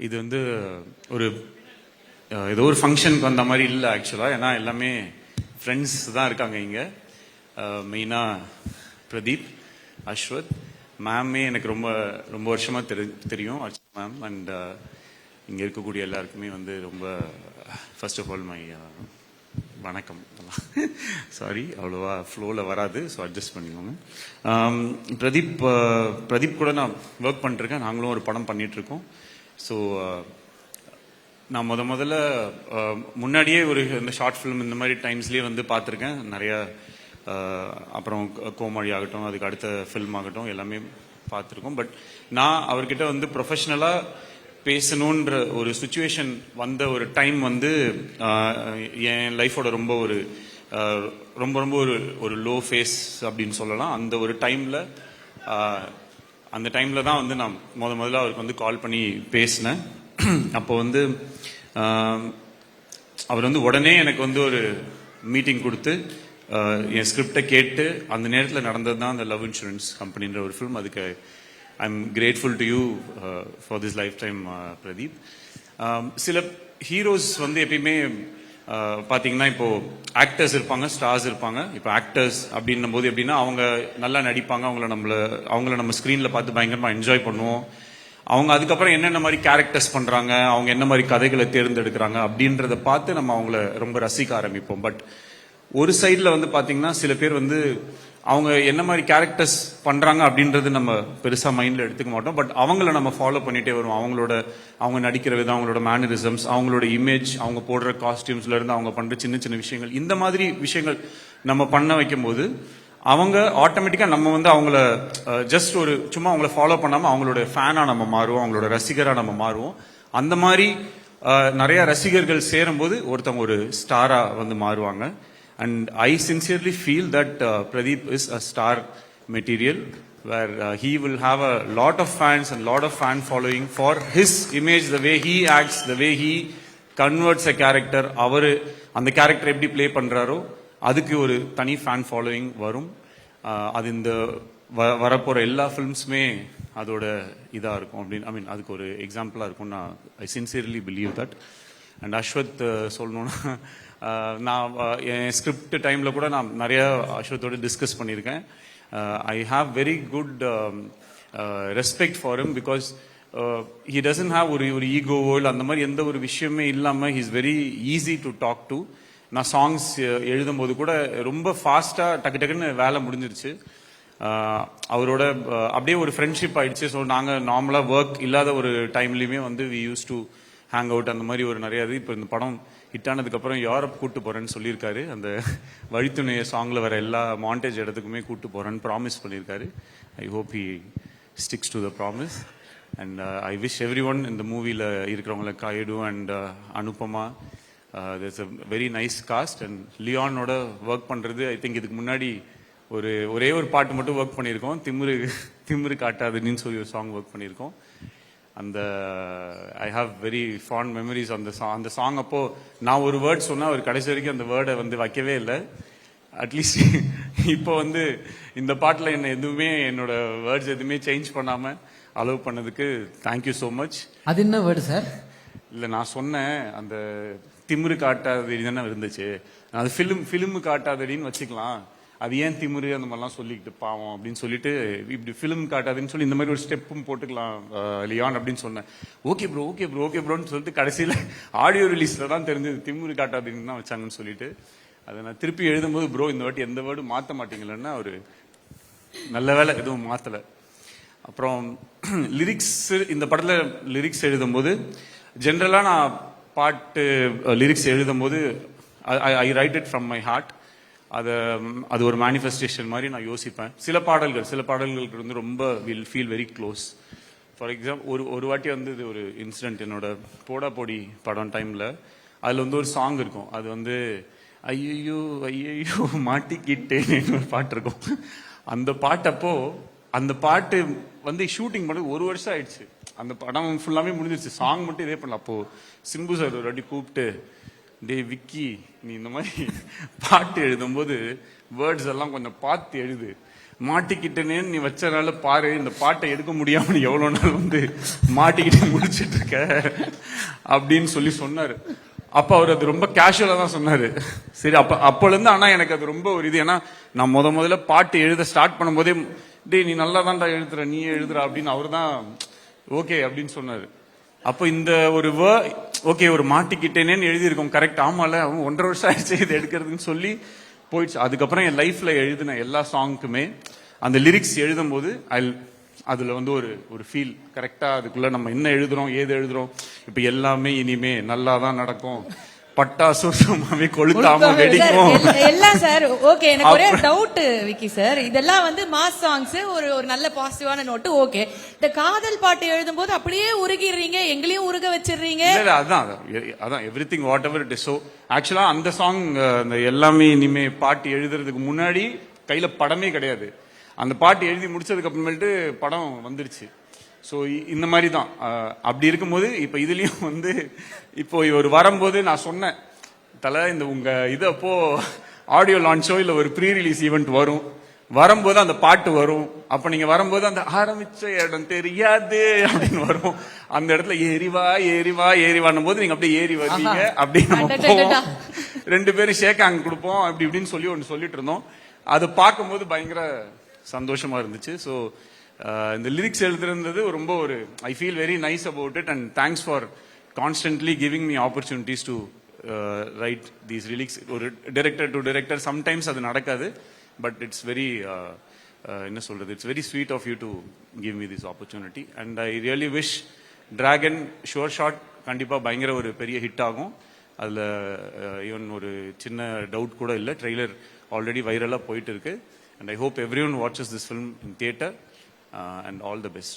இது வந்து ஒரு ஏதோ ஒரு ஃபங்க்ஷனுக்கு வந்த மாதிரி இல்லை ஆக்சுவலாக. ஏன்னா எல்லாமே ஃப்ரெண்ட்ஸ் தான் இருக்காங்க இங்கே. மெயினாக பிரதீப், அஸ்வத் மேமே எனக்கு ரொம்ப ரொம்ப வருஷமாக தெரியும் அர்ச்சனா மேம். அண்ட் இங்கே இருக்கக்கூடிய எல்லாருக்குமே வந்து ரொம்ப ஃபர்ஸ்ட் ஆஃப் ஆல் மை வணக்கம். சாரி, அவ்வளோவா ஃப்ளோவில் வராது, ஸோ அட்ஜஸ்ட் பண்ணிக்கோங்க. பிரதீப் கூட நான் ஒர்க் பண்ணிட்டுருக்கேன். நாங்களும் ஒரு படம் பண்ணிகிட்ருக்கோம். ஸோ நான் முதல்ல முன்னாடியே இந்த ஷார்ட் ஃபிலிம் இந்த மாதிரி டைம்ஸ்லேயே வந்து பார்த்துருக்கேன் நிறையா. அப்புறம் கோமாளி ஆகட்டும், அதுக்கு அடுத்த ஃபில்ம் ஆகட்டும், எல்லாமே பார்த்துருக்கோம். பட் நான் அவர்கிட்ட வந்து ப்ரொஃபஷ்னலாக பேசணுன்ற ஒரு சுச்சுவேஷன் வந்த ஒரு டைம் வந்து என் லைஃபோட ரொம்ப ரொம்ப ஒரு லோ ஃபேஸ் அப்படின்னு சொல்லலாம். அந்த ஒரு டைமில் தான் வந்து நான் முதல்ல அவருக்கு வந்து கால் பண்ணி பேசினேன். அப்போ வந்து அவர் வந்து உடனே எனக்கு வந்து ஒரு மீட்டிங் கொடுத்து என் ஸ்கிரிப்டை கேட்டு அந்த நேரத்தில் நடந்தது தான் அந்த லவ் இன்சூரன்ஸ் கம்பெனின்ற ஒரு ஃபிலிம். அதுக்கு I am grateful to you for this life time Pradeep. சில ஹீரோஸ் வந்து எப்பயுமே பார்த்தீங்கன்னா இப்போ ஆக்டர்ஸ் இருப்பாங்க, ஸ்டார்ஸ் இருப்பாங்க. இப்போ ஆக்டர்ஸ் அப்படின்னும் போது எப்படின்னா அவங்க நல்லா நடிப்பாங்க, அவங்கள நம்ம ஸ்க்ரீனில் பார்த்து பயங்கரமாக என்ஜாய் பண்ணுவோம். அவங்க அதுக்கப்புறம் என்னென்ன மாதிரி கேரக்டர்ஸ் பண்ணுறாங்க, அவங்க என்ன மாதிரி கதைகளை தேர்ந்தெடுக்கிறாங்க அப்படின்றத பார்த்து நம்ம அவங்கள ரொம்ப ரசிக்க ஆரம்பிப்போம். பட் ஒரு சைடில் வந்து பார்த்தீங்கன்னா சில பேர் வந்து அவங்க என்ன மாதிரி கேரக்டர்ஸ் பண்ணுறாங்க அப்படின்றது நம்ம பெருசாக மைண்டில் எடுத்துக்க மாட்டோம். பட் அவங்கள நம்ம ஃபாலோ பண்ணிகிட்டே வருவோம். அவங்க நடிக்கிற விதம், அவங்களோட மேனரிசம்ஸ், அவங்களோட இமேஜ், அவங்க போடுற காஸ்டியூம்ஸ்லேருந்து அவங்க பண்ணுற சின்ன சின்ன விஷயங்கள், இந்த மாதிரி விஷயங்கள் நம்ம பண்ண வைக்கும்போது அவங்க ஆட்டோமேட்டிக்காக நம்ம வந்து அவங்கள ஜஸ்ட் சும்மா அவங்கள ஃபாலோ பண்ணாமல் அவங்களோட ஃபேனாக நம்ம மாறுவோம், அவங்களோட ரசிகராக நம்ம மாறுவோம். அந்த மாதிரி நிறைய ரசிகர்கள் சேரும்போது ஒருத்தவங்க ஒரு ஸ்டாராக வந்து மாறுவாங்க. And I sincerely feel that Pradeep is a star material where he will have a lot of fans and lot of fan following for his image, the way he acts, the way he converts a character. அவர் அந்த character எப்படி play பண்ணுறாரோ அதுக்கு ஒரு தனி fan following வரும். அது இந்த வரப்போகிற எல்லா ஃபிலிம்ஸுமே அதோட இதாக இருக்கும் அப்படின்னு அதுக்கு ஒரு எக்ஸாம்பிளாக இருக்கும். I sincerely believe that. And Ashwath சொல்லணுன்னா, நான் என் ஸ்கிரிப்ட் டைமில் கூட நான் நிறையா அஸ்வத்தோடு டிஸ்கஸ் பண்ணியிருக்கேன். I have very good respect for him because he doesn't have ஒரு ஈகோவோ இல்லை அந்த மாதிரி எந்த ஒரு விஷயமே இல்லாமல் he is very easy to talk to. நான் சாங்ஸ் எழுதும்போது கூட ரொம்ப ஃபாஸ்ட்டாக டக்குன்னு வேலை முடிஞ்சிருச்சு. அவரோட அப்படியே ஒரு ஃப்ரெண்ட்ஷிப் ஆயிடுச்சு. ஸோ நாங்கள் நார்மலாக ஒர்க் இல்லாத ஒரு டைம்லையுமே வந்து we use to hang out, அந்த மாதிரி ஒரு நிறைய இது. இப்போ இந்த படம் ஹிட் ஆனதுக்கப்புறம் யூரோப் கூட்டு போகிறேன்னு சொல்லியிருக்காரு. அந்த வழித்துணைய சாங்கில் வர எல்லா மாண்டேஜ் இடத்துக்குமே கூட்டு போகிறேன்னு ப்ராமிஸ் பண்ணியிருக்காரு. I hope he sticks to the promise. And I wish everyone இந்த மூவியில் இருக்கிறவங்கள Kayadu and Anupama, there's a very nice cast. and லியானோட ஒர்க் பண்ணுறது ஐ திங்க் இதுக்கு முன்னாடி ஒரே ஒரு பாட்டு மட்டும் ஒர்க் பண்ணியிருக்கோம். திமிரு காட்டாதுன்னு சொல்லி ஒரு சாங் ஒர்க் பண்ணியிருக்கோம். அந்த ஐ ஹாவ் வெரி ஃபாண்ட் மெமரிஸ் அந்த சாங். அப்போது நான் ஒரு வேர்ட் சொன்னால் அவர் கடைசி வரைக்கும் அந்த வேர்டை வந்து வைக்கவே இல்லை. அட்லீஸ்ட் இப்போ வந்து இந்த பாட்டில் என்னோட வேர்ட்ஸ் எதுவுமே சேஞ்ச் பண்ணாமல் அலோவ் பண்ணதுக்கு தேங்க்யூ ஸோ மச். அது என்ன வேர்டு சார்? இல்லை, நான் சொன்னேன் அந்த திமிரு காட்டாதடி தானே இருந்துச்சு, அது ஃபிலிமு காட்டாதடின்னு வச்சுக்கலாம். அது ஏன் திமிரு அந்த மாதிரிலாம் சொல்லிக்கிட்டு பாவம் அப்படின்னு சொல்லிட்டு இப்படி ஃபிலிம் காட்டாதுன்னு சொல்லி இந்த மாதிரி ஒரு ஸ்டெப்பும் போட்டுக்கலாம் லியான் அப்படின்னு சொன்னேன். ஓகே ப்ரோன்னு சொல்லிட்டு கடைசியில் ஆடியோ ரிலீஸில் தான் தெரிஞ்சது திமிரு காட்டாதுன்னு தான் வச்சாங்கன்னு சொல்லிட்டு. அதை நான் திருப்பி எழுதும்போது ப்ரோ இந்த வாட்டி எந்த வேர்டும் மாற்ற மாட்டீங்களன்னா ஒரு நல்ல வேலை எதுவும் மாற்றலை. அப்புறம் லிரிக்ஸ், இந்த படத்தில் லிரிக்ஸ் எழுதும்போது ஜென்ரலாக நான் பாட்டு லிரிக்ஸ் எழுதும்போது I write it from my heart. அது ஒரு மேனிஃபெஸ்டேஷன் மாதிரி நான் யோசிப்பேன். சில பாடல்களுக்கு வந்து ரொம்ப will feel very close. For example ஒரு வாட்டி வந்து இது ஒரு இன்சிடென்ட், என்னோட போடா போடி படம் டைமில் அதில் வந்து ஒரு சாங் இருக்கும். அது வந்து ஐயோ மாட்டிக்கிட்டேன்னு ஒரு பாட்டு இருக்கும். அந்த பாட்டு வந்து ஷூட்டிங் பண்ணது 1 வருஷம் ஆயிடுச்சு. அந்த படம் ஃபுல்லாமே முடிஞ்சிருச்சு, சாங் மட்டும் இதே பண்ணல. அப்போது சிம்பு சார் ஒரு வாட்டி கூப்பிட்டு, டே விக்கி, நீ இந்த மாதிரி பாட்டு எழுதும்போது வேர்ட்ஸ் எல்லாம் கொஞ்சம் பார்த்து எழுது, மாட்டிக்கிட்டேன்னு நீ வச்சனால பாரு இந்த பாட்டை எடுக்க முடியாம நீ எவ்வளவு நாள் வந்து மாட்டிக்கிட்டு முடிச்சிட்டு இருக்க அப்படின்னு சொல்லி சொன்னாரு. அப்ப அவர் அது ரொம்ப கேஷுவலா தான் சொன்னாரு. சரி அப்பல இருந்து ஆனா எனக்கு அது ரொம்ப ஒரு இது. ஏன்னா நான் முதல்ல பாட்டு எழுத ஸ்டார்ட் பண்ணும்போதே டேய் நீ நல்லா தான்டா எழுதுற நீ எழுதுற அப்படின்னு அவரு தான் ஓகே அப்படின்னு சொன்னாரு. அப்போ இந்த ஒரு ஓகே ஒரு மாட்டிக்கிட்டேனேன்னு எழுதியிருக்கோம் கரெக்ட். ஆமால அவன் 1.5 வருஷம் ஆயிடுச்சு இது எடுக்கிறதுன்னு சொல்லி போயிடுச்சு. அதுக்கப்புறம் என் லைஃப்ல எழுதின எல்லா சாங்குக்குமே அந்த லிரிக்ஸ் எழுதும் போது அதுல வந்து ஒரு ஃபீல் கரெக்டா அதுக்குள்ள நம்ம என்ன எழுதுறோம் ஏது எழுதுறோம். இப்ப எல்லாமே இனிமே நல்லா தான் நடக்கும், பட்டாசு சும்மாவே கொளுத்தாம வெடிக்கும் எல்லாம் சார். ஓகே, எனக்கு ஒரே டவுட் விக்கி சார், இதெல்லாம் வந்து மாஸ் சாங்ஸ் ஒரு நல்ல பாசிட்டிவான நோட்டு. ஓகே, இந்த காதல் பாட்டு எழுதும் போது அப்படியே உருகிடுறீங்க, எங்களையும் உருக வச்சிடுறீங்க. அதான் everything what ever it is. So ஆக்சுவலா அந்த சாங் அந்த எல்லாமே இனிமே பாட்டு எழுதுறதுக்கு முன்னாடி கையில படமே கிடையாது. அந்த பாட்டு எழுதி முடிச்சதுக்கு அப்புறமேட்டு படம் வந்துருச்சு. ஸோ இந்த மாதிரி தான். அப்படி இருக்கும்போது இப்போ இதுலயும் வந்து இப்போ இவர் வரும்போது நான் சொன்னேன் தலை இந்த உங்க இது அப்போ ஆடியோ லான்ச்சோ இல்லை ஒரு ப்ரீ ரிலீஸ் ஈவெண்ட் வரும்போது அந்த பாட்டு வரும். அப்ப நீங்க வரும்போது அந்த ஆரம்பிச்ச இடம் தெரியாது அப்படின்னு வரும். அந்த இடத்துல ஏறிவா ஏறிவா ஏறிவான்னும் போது நீங்க அப்படியே ஏறி வருவீங்க. அப்படின்னு நம்ம போவோம், 2 பேரும் ஷேக் ஹேண்ட் கொடுப்போம் அப்படி இப்படின்னு சொல்லி ஒன்று சொல்லிட்டு இருந்தோம். அது பார்க்கும்போது பயங்கர சந்தோஷமா இருந்துச்சு. ஸோ இந்த லிரிக்ஸ் எழுதுறது ரொம்ப ஒரு I feel very nice about it. And thanks for constantly giving me opportunities to write these lyrics. ஒரு டைரக்டர் டு டைரக்டர் சம்டைம்ஸ் அது நடக்காது. பட் இட்ஸ் வெரி என்ன சொல்றது, it's very sweet of you to give me this opportunity. And I really wish Dragon sure shot கண்டிப்பா பயங்கர ஒரு பெரிய hit ஆகும். அதில் ஈவன் ஒரு சின்ன டவுட் கூட இல்லை. ட்ரெய்லர் ஆல்ரெடி வைரலாக போயிட்டு இருக்கு. And I hope everyone watches this film in theatre and all the best.